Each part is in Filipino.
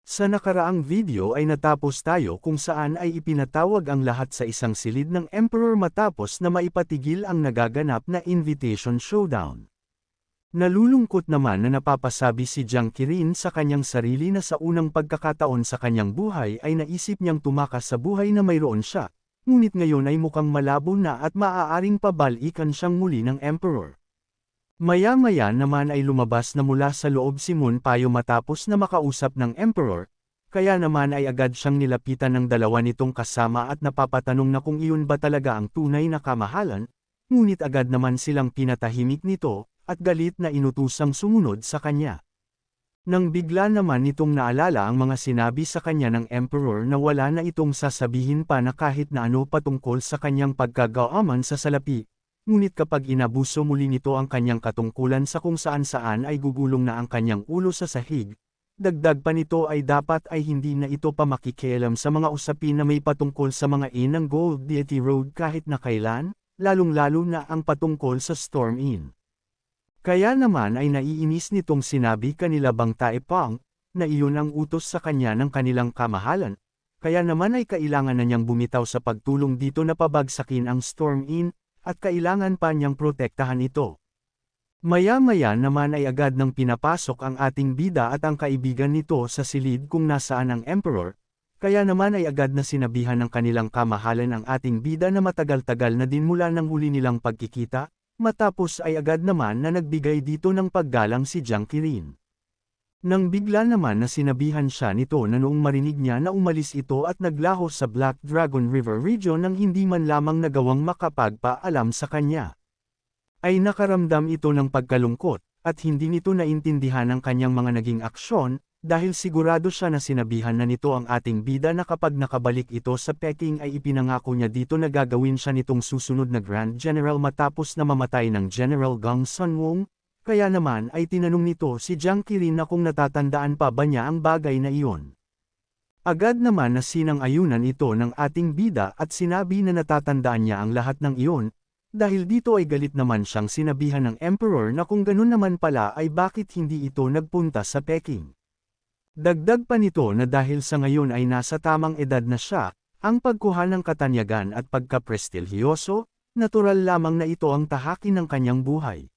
Sa nakaraang video ay natapos tayo kung saan ay ipinatawag ang lahat sa isang silid ng Emperor matapos na maipatigil ang nagaganap na Invitation Showdown. Nalulungkot naman na napapasabi si Jiang Qirin sa kanyang sarili na sa unang pagkakataon sa kanyang buhay ay naisip niyang tumakas sa buhay na mayroon siya, ngunit ngayon ay mukhang malabo na at maaaring pabalikan siyang muli ng Emperor. Maya-maya naman ay lumabas na mula sa loob si Moon Payo matapos na makausap ng Emperor, kaya naman ay agad siyang nilapitan ng dalawa nitong kasama at napapatanong na kung iyon ba talaga ang tunay na kamahalan, ngunit agad naman silang pinatahimik nito, at galit na inutusang sumunod sa kanya. Nang bigla naman nitong naalala ang mga sinabi sa kanya ng Emperor na wala na itong sasabihin pa na kahit na ano patungkol sa kanyang pagkagaaman sa salapi. Ngunit kapag inabuso muli nito ang kanyang katungkulan sa kung saan-saan ay gugulong na ang kanyang ulo sa sahig, dagdag pa nito ay dapat ay hindi na ito pa makikialam sa mga usapin na may patungkol sa mga inn ng Gold Deity Road kahit na kailan, lalong-lalo na ang patungkol sa Storm Inn. Kaya naman ay naiinis nitong sinabi kanila Bang Taepang, na iyon ang utos sa kanya ng kanilang kamahalan, kaya naman ay kailangan na niyang bumitaw sa pagtulong dito na pabagsakin ang Storm Inn, at kailangan pa niyang protektahan ito. Maya-maya naman ay agad nang pinapasok ang ating bida at ang kaibigan nito sa silid kung nasaan ang Emperor, kaya naman ay agad na sinabihan ng kanilang kamahalan ang ating bida na matagal-tagal na din mula ng huli nilang pagkikita, matapos ay agad naman na nagbigay dito ng paggalang si Jiang Qirin. Nang bigla naman na sinabihan siya nito na noong marinig niya na umalis ito at naglaho sa Black Dragon River region nang hindi man lamang nagawang makapagpaalam sa kanya. Ay nakaramdam ito ng pagkalungkot, at hindi nito naintindihan ang kanyang mga naging aksyon, dahil sigurado siya na sinabihan na nito ang ating bida na kapag nakabalik ito sa Peking ay ipinangako niya dito na gagawin siya nitong susunod na Grand General matapos na mamatay ng General Gang Sunwong. Kaya naman ay tinanong nito si Jiang Qirin na kung natatandaan pa ba niya ang bagay na iyon. Agad naman na sinang-ayunan ito ng ating bida at sinabi na natatandaan niya ang lahat ng iyon, dahil dito ay galit naman siyang sinabihan ng Emperor na kung ganun naman pala ay bakit hindi ito nagpunta sa Peking. Dagdag pa nito na dahil sa ngayon ay nasa tamang edad na siya, ang pagkuha ng katanyagan at pagkaprestilhiyoso, natural lamang na ito ang tahakin ng kanyang buhay.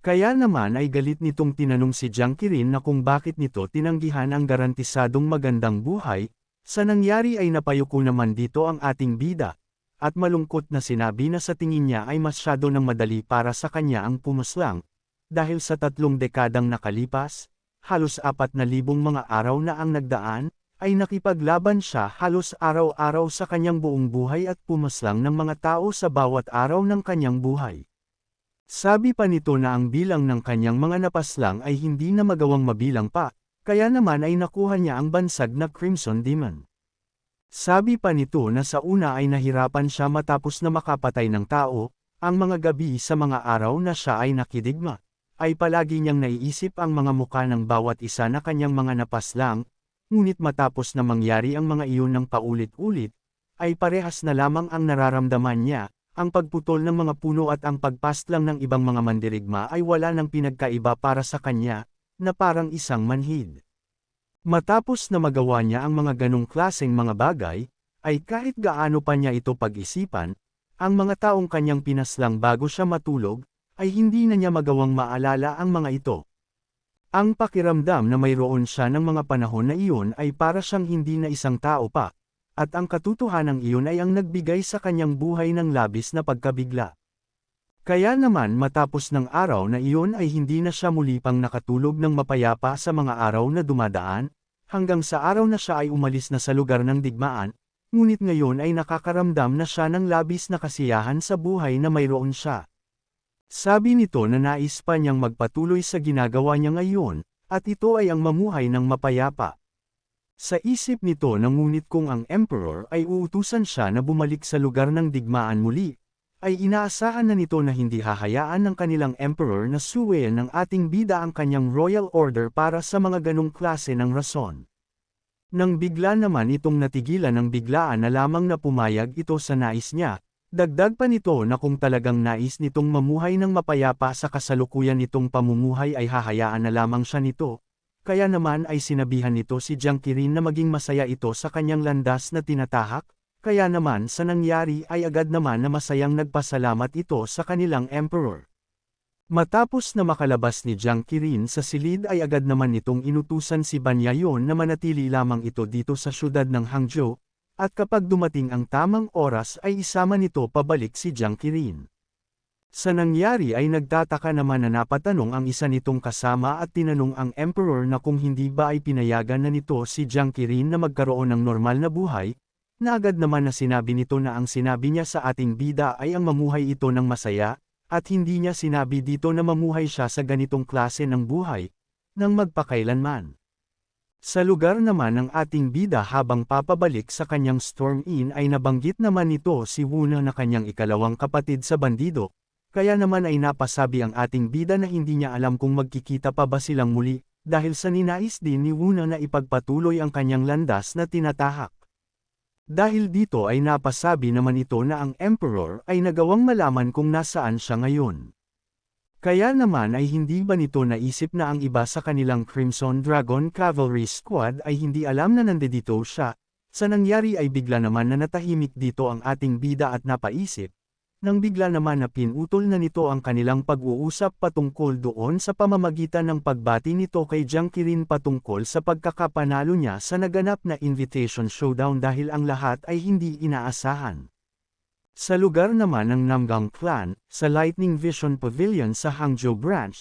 Kaya naman ay galit nitong tinanong si Jiang Qirin na kung bakit nito tinanggihan ang garantisadong magandang buhay, sa nangyari ay napayuko naman dito ang ating bida, at malungkot na sinabi na sa tingin niya ay masyado nang madali para sa kanya ang pumaslang, dahil sa 3 dekadang nakalipas, halos 4,000 mga araw na ang nagdaan, ay nakipaglaban siya halos araw-araw sa kanyang buong buhay at pumaslang ng mga tao sa bawat araw ng kanyang buhay. Sabi pa nito na ang bilang ng kanyang mga napaslang ay hindi na magawang mabilang pa, kaya naman ay nakuha niya ang bansag na Crimson Demon. Sabi pa nito na sa una ay nahirapan siya matapos na makapatay ng tao, ang mga gabi sa mga araw na siya ay nakidigma, ay palagi niyang naiisip ang mga muka ng bawat isa na kanyang mga napaslang, ngunit matapos na mangyari ang mga iyon ng paulit-ulit, ay parehas na lamang ang nararamdaman niya. Ang pagputol ng mga puno at ang pagpastlang ng ibang mga mandirigma ay wala nang pinagkaiba para sa kanya, na parang isang manhid. Matapos na magawa niya ang mga ganong klaseng mga bagay, ay kahit gaano pa niya ito pag-isipan, ang mga taong kanyang pinaslang bago siya matulog, ay hindi na niya magawang maalala ang mga ito. Ang pakiramdam na mayroon siya ng mga panahon na iyon ay para siyang hindi na isang tao pa. At ang katotohanan iyon ay ang nagbigay sa kanyang buhay ng labis na pagkabigla. Kaya naman matapos ng araw na iyon ay hindi na siya muli pang nakatulog ng mapayapa sa mga araw na dumadaan, hanggang sa araw na siya ay umalis na sa lugar ng digmaan, ngunit ngayon ay nakakaramdam na siya ng labis na kasiyahan sa buhay na mayroon siya. Sabi nito na nais pa niyang magpatuloy sa ginagawa niya ngayon, at ito ay ang mamuhay ng mapayapa. Sa isip nito na ngunit kung ang Emperor ay uutusan siya na bumalik sa lugar ng digmaan muli, ay inaasahan na nito na hindi hahayaan ng kanilang Emperor na suwayin ng ating bida ang kanyang royal order para sa mga ganong klase ng rason. Nang bigla naman itong natigilan ng biglaan na lamang na pumayag ito sa nais niya, dagdag pa nito na kung talagang nais nitong mamuhay ng mapayapa sa kasalukuyan nitong pamumuhay ay hahayaan na lamang siya nito. kaya naman ay sinabihan nito si Jiang Qirin na maging masaya ito sa kanyang landas na tinatahak, kaya naman sa nangyari ay agad naman na masayang nagpasalamat ito sa kanilang emperor. Matapos na makalabas ni Jiang Qirin sa silid ay agad naman nitong inutusan si Ban Yayon na manatili lamang ito dito sa syudad ng Hangzhou, at kapag dumating ang tamang oras ay isama nito pabalik si Jiang Qirin. Sa nangyari ay nagtataka naman na napatanong ang isa nitong kasama at tinanong ang emperor na kung hindi ba ay pinayagan na nito si Jiang Qirin na magkaroon ng normal na buhay, na agad naman na sinabi nito na ang sinabi niya sa ating bida ay ang mamuhay ito ng masaya, at hindi niya sinabi dito na mamuhay siya sa ganitong klase ng buhay, nang magpakailanman. Sa lugar naman ng ating bida habang papabalik sa kanyang Storm Inn ay nabanggit naman nito si Wuna na kanyang ikalawang kapatid sa bandido. Kaya naman ay napasabi ang ating bida na hindi niya alam kung magkikita pa ba silang muli, dahil sa ninais din ni Wuna na ipagpatuloy ang kanyang landas na tinatahak. Dahil dito ay napasabi naman ito na ang Emperor ay nagawang malaman kung nasaan siya ngayon. Kaya naman ay hindi ba nito naisip na ang iba sa kanilang Crimson Dragon Cavalry Squad ay hindi alam na nandito siya, sa nangyari ay bigla naman na natahimik dito ang ating bida at napaisip, nang bigla naman na pinutol na nito ang kanilang pag-uusap patungkol doon sa pamamagitan ng pagbati nito kay Jiang Qirin patungkol sa pagkakapanalo niya sa naganap na Invitation Showdown dahil ang lahat ay hindi inaasahan. Sa lugar naman ng Namgang Clan, sa Lightning Vision Pavilion sa Hangzhou Branch,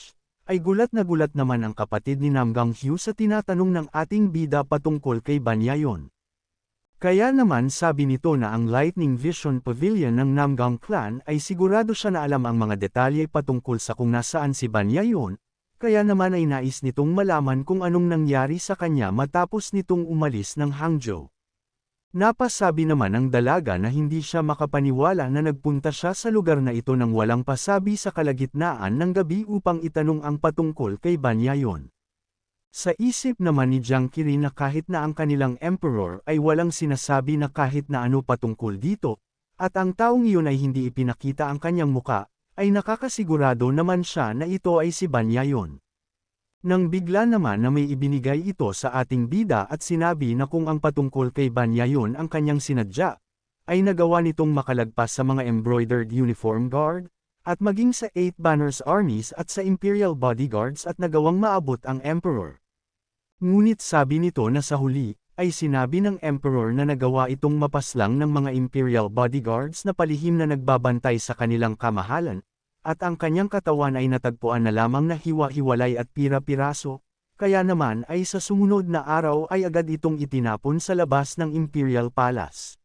ay gulat naman ang kapatid ni Namgang Hugh sa tinatanong ng ating bida patungkol kay Ban Yayon. Kaya naman sabi nito na ang Lightning Vision Pavilion ng Namgang Clan ay sigurado siya na alam ang mga detalye patungkol sa kung nasaan si Ban Yayon, kaya naman ay nais nitong malaman kung anong nangyari sa kanya matapos nitong umalis ng Hangzhou. Napasabi naman ng dalaga na hindi siya makapaniwala na nagpunta siya sa lugar na ito nang walang pasabi sa kalagitnaan ng gabi upang itanong ang patungkol kay Ban Yayon. Sa isip naman ni Jiang Qirin na kahit na ang kanilang emperor ay walang sinasabi na kahit na ano patungkol dito, at ang taong iyon ay hindi ipinakita ang kanyang muka, ay nakakasigurado naman siya na ito ay si Ban Yayon. Nang bigla naman na may ibinigay ito sa ating bida at sinabi na kung ang patungkol kay Ban Yayon ang kanyang sinadya, ay nagawa nitong makalagpas sa mga embroidered uniform guard, at maging sa 8 Banners Armies at sa Imperial Bodyguards at nagawang maabot ang emperor. Ngunit sabi nito na sa huli, ay sinabi ng emperor na nagawa itong mapaslang ng mga imperial bodyguards na palihim na nagbabantay sa kanilang kamahalan, at ang kanyang katawan ay natagpuan na lamang na hiwa-hiwalay at pira-piraso, kaya naman ay sa sumunod na araw ay agad itong itinapon sa labas ng Imperial Palace.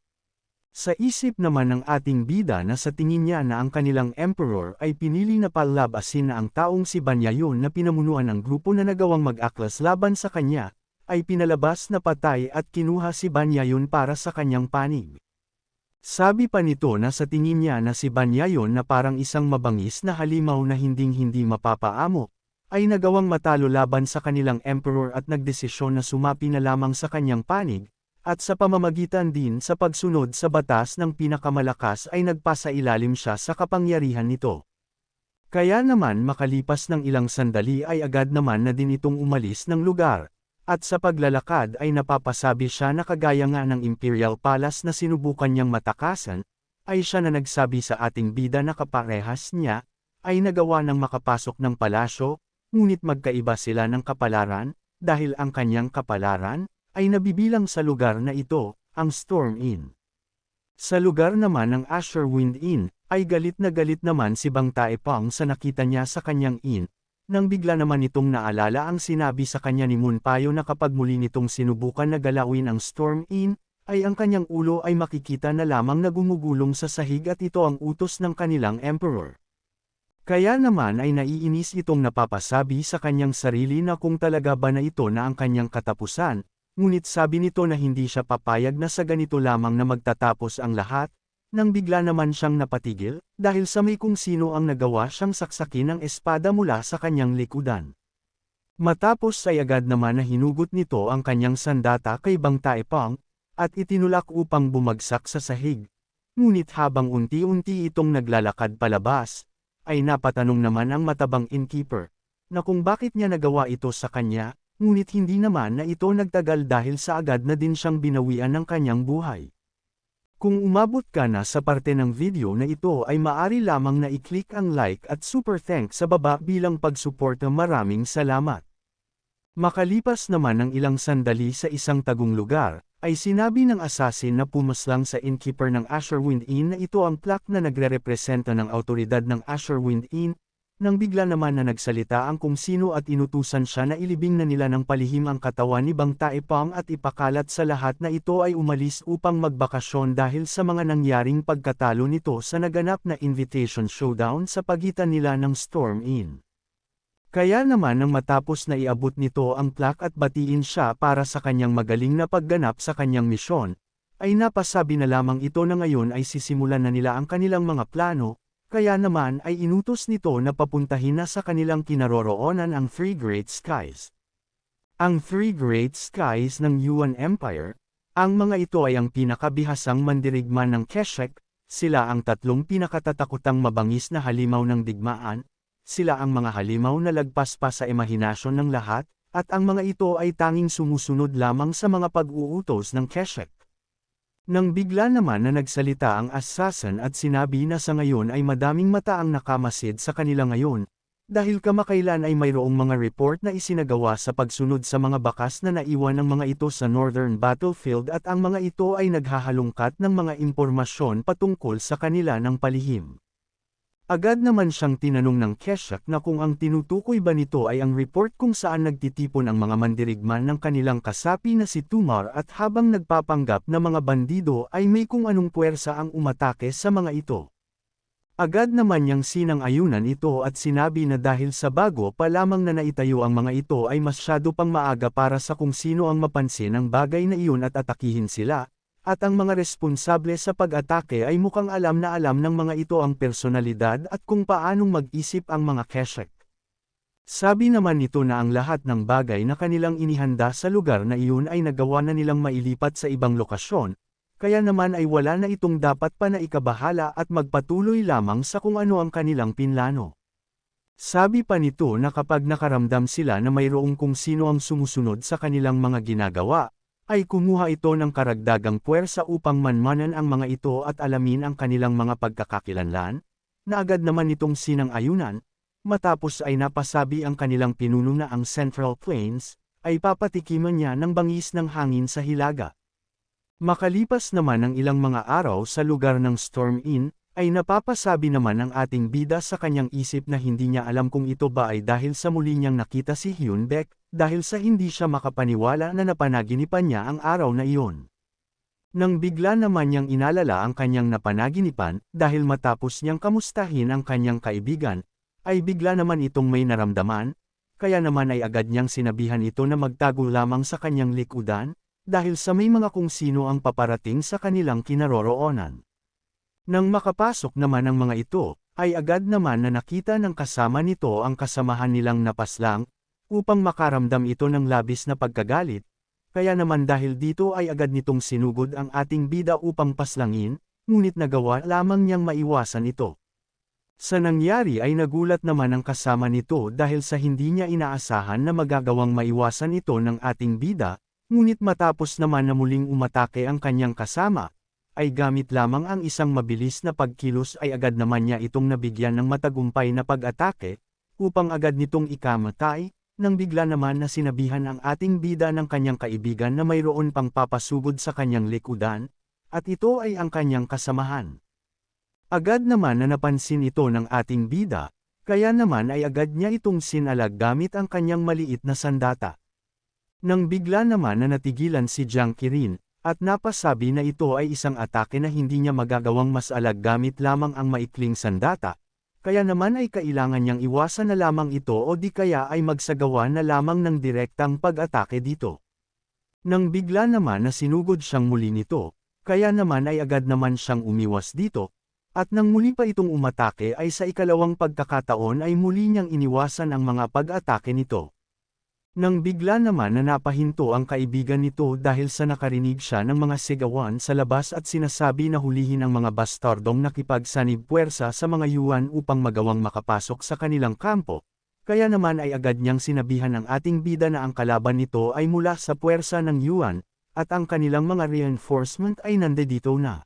Sa isip naman ng ating bida na sa tingin niya na ang kanilang emperor ay pinili na palabasin na ang taong si Ban Yayon na pinamunuan ng grupo na nagawang mag-aklas laban sa kanya, ay pinalabas na patay at kinuha si Ban Yayon para sa kanyang panig. Sabi pa nito na sa tingin niya na si Ban Yayon na parang isang mabangis na halimaw na hinding-hindi mapapaamo, ay nagawang matalo laban sa kanilang emperor at nagdesisyon na sumapi na lamang sa kanyang panig, at sa pamamagitan din sa pagsunod sa batas ng pinakamalakas ay nagpasailalim siya sa kapangyarihan nito. Kaya naman makalipas ng ilang sandali ay agad naman na din itong umalis ng lugar, at sa paglalakad ay napapasabi siya na kagaya nga ng Imperial Palace na sinubukan niyang matakasan, ay siya na nagsabi sa ating bida na kaparehas niya, ay nagawa ng makapasok ng palasyo, ngunit magkaiba sila ng kapalaran, dahil ang kanyang kapalaran, ay nabibilang sa lugar na ito, ang Storm Inn. Sa lugar naman ng Asherwind Inn, ay galit naman si Bang Taepang sa nakita niya sa kanyang inn, nang bigla naman itong naalala ang sinabi sa kanya ni Munpayo na kapag muli nitong sinubukan na galawin ang Storm Inn, ay ang kanyang ulo ay makikita na lamang na gumugulong sa sahig at ito ang utos ng kanilang emperor. Kaya naman ay naiinis itong napapasabi sa kanyang sarili na kung talaga ba na ito na ang kanyang katapusan, ngunit sabi nito na hindi siya papayag na sa ganito lamang na magtatapos ang lahat, nang bigla naman siyang napatigil, dahil sa may kung sino ang nagawa siyang saksakin ng espada mula sa kanyang likudan. Matapos ay agad naman na hinugot nito ang kanyang sandata kay Bang Taepang, at itinulak upang bumagsak sa sahig. Ngunit habang unti-unti itong naglalakad palabas, ay napatanong naman ang matabang innkeeper, na kung bakit niya nagawa ito sa kanya, ngunit hindi naman na ito nagtagal dahil sa agad na din siyang binawian ng kanyang buhay. Kung umabot ka na sa parte ng video na ito ay maaari lamang na i-click ang like at super thanks sa baba bilang pagsuporta. Maraming salamat. Makalipas naman ng ilang sandali sa isang tagong lugar, ay sinabi ng assassin na pumaslang sa innkeeper ng Asherwind Inn na ito ang plaque na nagrerepresenta ng autoridad ng Asherwind Inn, nang bigla naman na nagsalita ang kung sino at inutusan siya na ilibing na nila ng palihim ang katawan ni Bang Taepong at ipakalat sa lahat na ito ay umalis upang magbakasyon dahil sa mga nangyaring pagkatalo nito sa naganap na invitation showdown sa pagitan nila ng Storm Inn. Kaya naman nang matapos na iabot nito ang plaque at batiin siya para sa kanyang magaling na pagganap sa kanyang misyon, ay napasabi na lamang ito na ngayon ay sisimulan na nila ang kanilang mga plano, kaya naman ay inutos nito na papuntahin na sa kanilang kinaroroonan ang Three Great Skies. Ang Three Great Skies ng Yuan Empire, ang mga ito ay ang pinakabihasang mandirigma ng Keshek, sila ang tatlong pinakatatakutang mabangis na halimaw ng digmaan, sila ang mga halimaw na lagpas pa sa imahinasyon ng lahat, at ang mga ito ay tanging sumusunod lamang sa mga pag-uutos ng Keshek. Nang bigla naman na nagsalita ang assassin at sinabi na sa ngayon ay madaming mata ang nakamasid sa kanila ngayon, dahil kamakailan ay mayroong mga report na isinagawa sa pagsunod sa mga bakas na naiwan ng mga ito sa Northern Battlefield at ang mga ito ay naghahalungkat ng mga impormasyon patungkol sa kanila ng palihim. Agad naman siyang tinanong ng Keshek na kung ang tinutukoy ba nito ay ang report kung saan nagtitipon ang mga mandirigman ng kanilang kasapi na si Tumar at habang nagpapanggap na mga bandido ay may kung anong puwersa ang umatake sa mga ito. Agad naman niyang sinang-ayunan ito at sinabi na dahil sa bago pa lamang na naitayo ang mga ito ay masyado pang maaga para sa kung sino ang mapansin ang bagay na iyon at atakihin sila. At ang mga responsable sa pag-atake ay mukhang alam na alam ng mga ito ang personalidad at kung paanong mag-isip ang mga Keshek. Sabi naman nito na ang lahat ng bagay na kanilang inihanda sa lugar na iyon ay nagawa na nilang mailipat sa ibang lokasyon, kaya naman ay wala na itong dapat pa na ikabahala at magpatuloy lamang sa kung ano ang kanilang pinlano. Sabi pa nito na kapag nakaramdam sila na mayroong kung sino ang sumusunod sa kanilang mga ginagawa, ay kumuha ito ng karagdagang puwersa upang manmanan ang mga ito at alamin ang kanilang mga pagkakakilanlan, na agad naman itong sinang-ayunan, matapos ay napasabi ang kanilang pinuno na ang Central Plains, ay papatikiman niya ng bangis ng hangin sa hilaga. Makalipas naman ang ilang mga araw sa lugar ng Storm Inn, ay napapasabi naman ang ating bida sa kanyang isip na hindi niya alam kung ito ba ay dahil sa muli niyang nakita si Hyun Baek, dahil sa hindi siya makapaniwala na napanaginipan niya ang araw na iyon. Nang bigla naman niyang inalala ang kanyang napanaginipan, dahil matapos niyang kamustahin ang kanyang kaibigan, ay bigla naman itong may naramdaman, kaya naman ay agad niyang sinabihan ito na magtago lamang sa kanyang likudan, dahil sa may mga kung sino ang paparating sa kanilang kinaroroonan. Nang makapasok naman ang mga ito, ay agad naman na nakita ng kasama nito ang kasamahan nilang napaslang, upang makaramdam ito ng labis na pagkagalit, kaya naman dahil dito ay agad nitong sinugod ang ating bida upang paslangin, ngunit nagawa lamang niyang maiwasan ito. Sa nangyari ay nagulat naman ang kasama nito dahil sa hindi niya inaasahan na magagawang maiwasan ito ng ating bida, ngunit matapos naman na muling umatake ang kanyang kasama, ay gamit lamang ang isang mabilis na pagkilos ay agad naman niya itong nabigyan ng matagumpay na pag-atake, upang agad nitong ikamatay, nang bigla naman na sinabihan ang ating bida ng kanyang kaibigan na mayroon pang papasugod sa kanyang likudan, at ito ay ang kanyang kasamahan. Agad naman na napansin ito ng ating bida, kaya naman ay agad niya itong sinalag gamit ang kanyang maliit na sandata. Nang bigla naman na natigilan si Jiang Qirin, at napasabi na ito ay isang atake na hindi niya magagawang masalag gamit lamang ang maikling sandata, kaya naman ay kailangan niyang iwasan na lamang ito o di kaya ay magsagawa na lamang ng direktang pag-atake dito. Nang bigla naman na sinugod siyang muli nito, kaya naman ay agad naman siyang umiwas dito, at nang muli pa itong umatake ay sa ikalawang pagkakataon ay muli niyang iniwasan ang mga pag-atake nito. Nang bigla naman na napahinto ang kaibigan nito dahil sa nakarinig siya ng mga sigawan sa labas at sinasabi na hulihin ang mga bastardong nakipagsanib puwersa sa mga Yuan upang magawang makapasok sa kanilang kampo, kaya naman ay agad niyang sinabihan ang ating bida na ang kalaban nito ay mula sa puwersa ng Yuan, at ang kanilang mga reinforcement ay nandito na.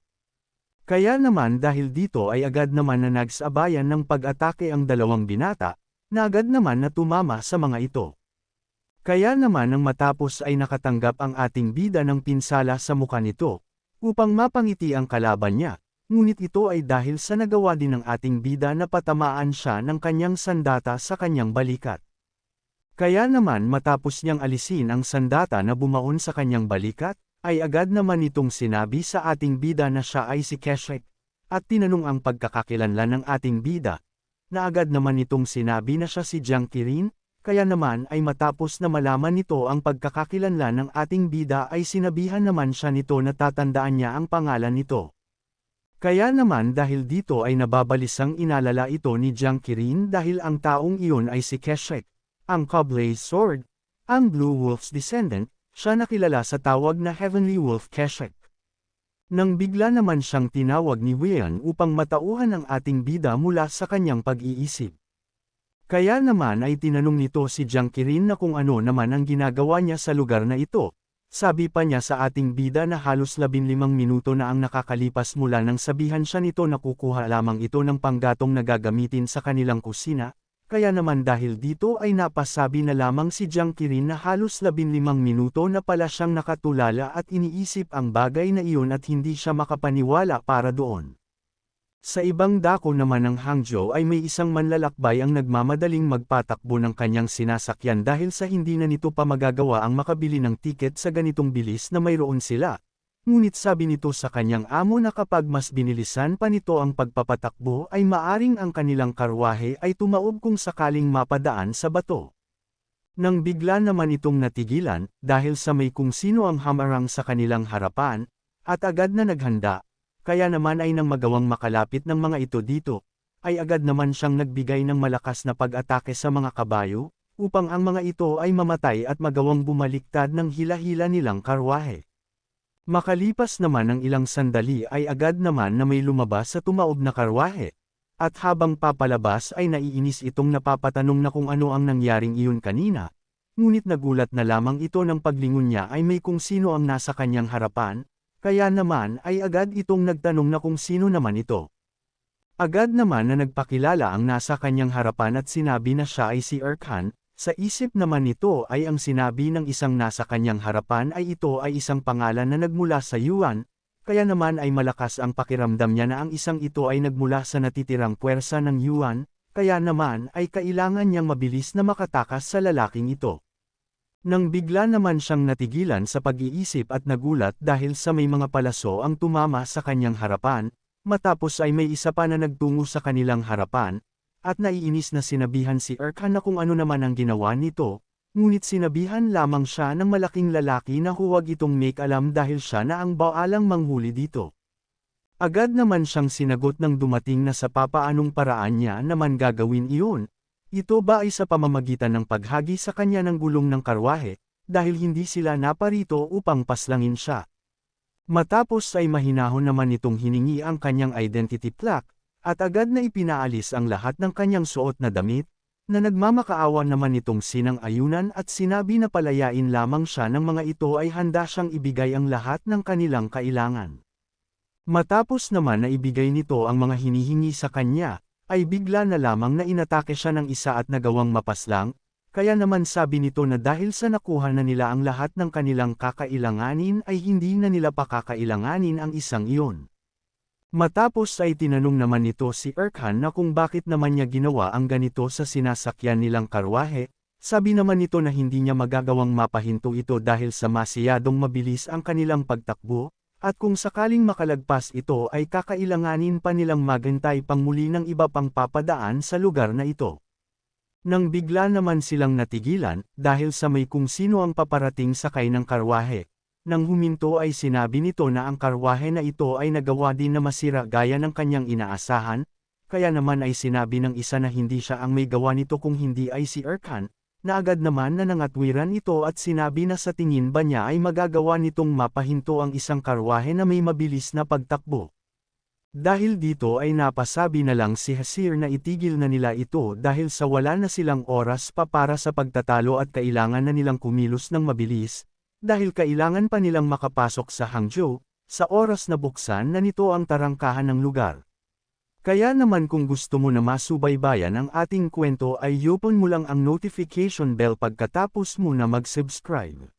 Kaya naman dahil dito ay agad naman na nagsabayan ng pag-atake ang dalawang binata, na agad naman na tumama sa mga ito. Kaya naman nang matapos ay nakatanggap ang ating bida ng pinsala sa mukha nito, upang mapangiti ang kalaban niya, ngunit ito ay dahil sa nagawa din ng ating bida na patamaan siya ng kanyang sandata sa kanyang balikat. Kaya naman matapos niyang alisin ang sandata na bumaon sa kanyang balikat, ay agad naman itong sinabi sa ating bida na siya ay si Keshek, at tinanong ang pagkakakilanlan ng ating bida, na agad naman itong sinabi na siya si Jiang Qirin, kaya naman ay matapos na malaman nito ang pagkakakilanlan ng ating bida ay sinabihan naman siya nito na tatandaan niya ang pangalan nito. Kaya naman dahil dito ay nababalisang inalala ito ni Jiang Qirin dahil ang taong iyon ay si Keshek, ang Cablade Sword, ang Blue Wolf's descendant, siya nakilala sa tawag na Heavenly Wolf Keshek. Nang bigla naman siyang tinawag ni Wian upang matauhan ang ating bida mula sa kanyang pag-iisip. Kaya naman ay tinanong nito si Jiang Qirin na kung ano naman ang ginagawa niya sa lugar na ito. Sabi pa niya sa ating bida na halos 15 minuto na ang nakakalipas mula nang sabihan siya nito na kukuha lamang ito ng panggatong na gagamitin sa kanilang kusina. Kaya naman dahil dito ay napasabi na lamang si Jiang Qirin na halos 15 minuto na pala siyang nakatulala at iniisip ang bagay na iyon at hindi siya makapaniwala para doon. Sa ibang dako naman ng Hangzhou ay may isang manlalakbay ang nagmamadaling magpatakbo ng kanyang sinasakyan dahil sa hindi na nito pa magagawa ang makabili ng tiket sa ganitong bilis na mayroon sila. Ngunit sabi nito sa kanyang amo na kapag mas binilisan pa nito ang pagpapatakbo ay maaring ang kanilang karwahe ay tumaob kung sakaling mapadaan sa bato. Nang bigla naman itong natigilan, dahil sa may kung sino ang hamarang sa kanilang harapan, at agad na naghanda, kaya naman ay nang magawang makalapit ng mga ito dito, ay agad naman siyang nagbigay ng malakas na pag-atake sa mga kabayo, upang ang mga ito ay mamatay at magawang bumaliktad ng hila-hila nilang karwahe. Makalipas naman ng ilang sandali ay agad naman na may lumabas sa tumaob na karwahe, at habang papalabas ay naiinis itong napapatanong na kung ano ang nangyaring iyon kanina, ngunit nagulat na lamang ito ng paglingon niya ay may kung sino ang nasa kanyang harapan, kaya naman ay agad itong nagtanong na kung sino naman ito. Agad naman na nagpakilala ang nasa kanyang harapan at sinabi na siya ay si Erkan. Sa isip naman nito ay ang sinabi ng isang nasa kanyang harapan ay ito ay isang pangalan na nagmula sa Yuan, kaya naman ay malakas ang pakiramdam niya na ang isang ito ay nagmula sa natitirang puwersa ng Yuan, kaya naman ay kailangan niyang mabilis na makatakas sa lalaking ito. Nang bigla naman siyang natigilan sa pag-iisip at nagulat dahil sa may mga palaso ang tumama sa kanyang harapan, matapos ay may isa pa na nagtungo sa kanilang harapan, at naiinis na sinabihan si Erkan na kung ano naman ang ginawa nito, ngunit sinabihan lamang siya ng malaking lalaki na huwag itong make alam dahil siya na ang baalang manghuli dito. Agad naman siyang sinagot ng dumating na sa papaanong paraan niya naman gagawin iyon. Ito ba ay sa pamamagitan ng paghagi sa kanya ng gulong ng karwahe, dahil hindi sila naparito upang paslangin siya. Matapos ay mahinahon naman itong hiningi ang kanyang identity plaque, at agad na ipinaalis ang lahat ng kanyang suot na damit, na nagmamakaawa naman itong sinang-ayunan at sinabi na palayain lamang siya ng mga ito ay handa siyang ibigay ang lahat ng kanilang kailangan. Matapos naman na ibigay nito ang mga hinihingi sa kanya, ay bigla na lamang na inatake siya ng isa at nagawang mapaslang, kaya naman sabi nito na dahil sa nakuha na nila ang lahat ng kanilang kakailanganin ay hindi na nila pa kakailanganin ang isang iyon. Matapos ay tinanong naman nito si Erkan na kung bakit naman niya ginawa ang ganito sa sinasakyan nilang karwahe, sabi naman nito na hindi niya magagawang mapahinto ito dahil sa masyadong mabilis ang kanilang pagtakbo, at kung sakaling makalagpas ito ay kakailanganin pa nilang maghintay pang muli ng iba pang papadaan sa lugar na ito. Nang bigla naman silang natigilan, dahil sa may kung sino ang paparating sakay ng karwahe. Nang huminto ay sinabi nito na ang karwahe na ito ay nagawa din na masira gaya ng kanyang inaasahan, kaya naman ay sinabi ng isa na hindi siya ang may gawa nito kung hindi ay si Erkan, na agad naman na nangatwiran ito at sinabi na sa tingin ba niya ay magagawa nitong mapahinto ang isang karwahe na may mabilis na pagtakbo. Dahil dito ay napasabi na lang si Hasir na itigil na nila ito dahil sa wala na silang oras pa para sa pagtatalo at kailangan na nilang kumilos ng mabilis, dahil kailangan pa nilang makapasok sa Hangzhou, sa oras na buksan na nito ang tarangkahan ng lugar. Kaya naman kung gusto mo na masubaybayan ang ating kwento ay i-open mo lang ang notification bell pagkatapos mo na mag-subscribe.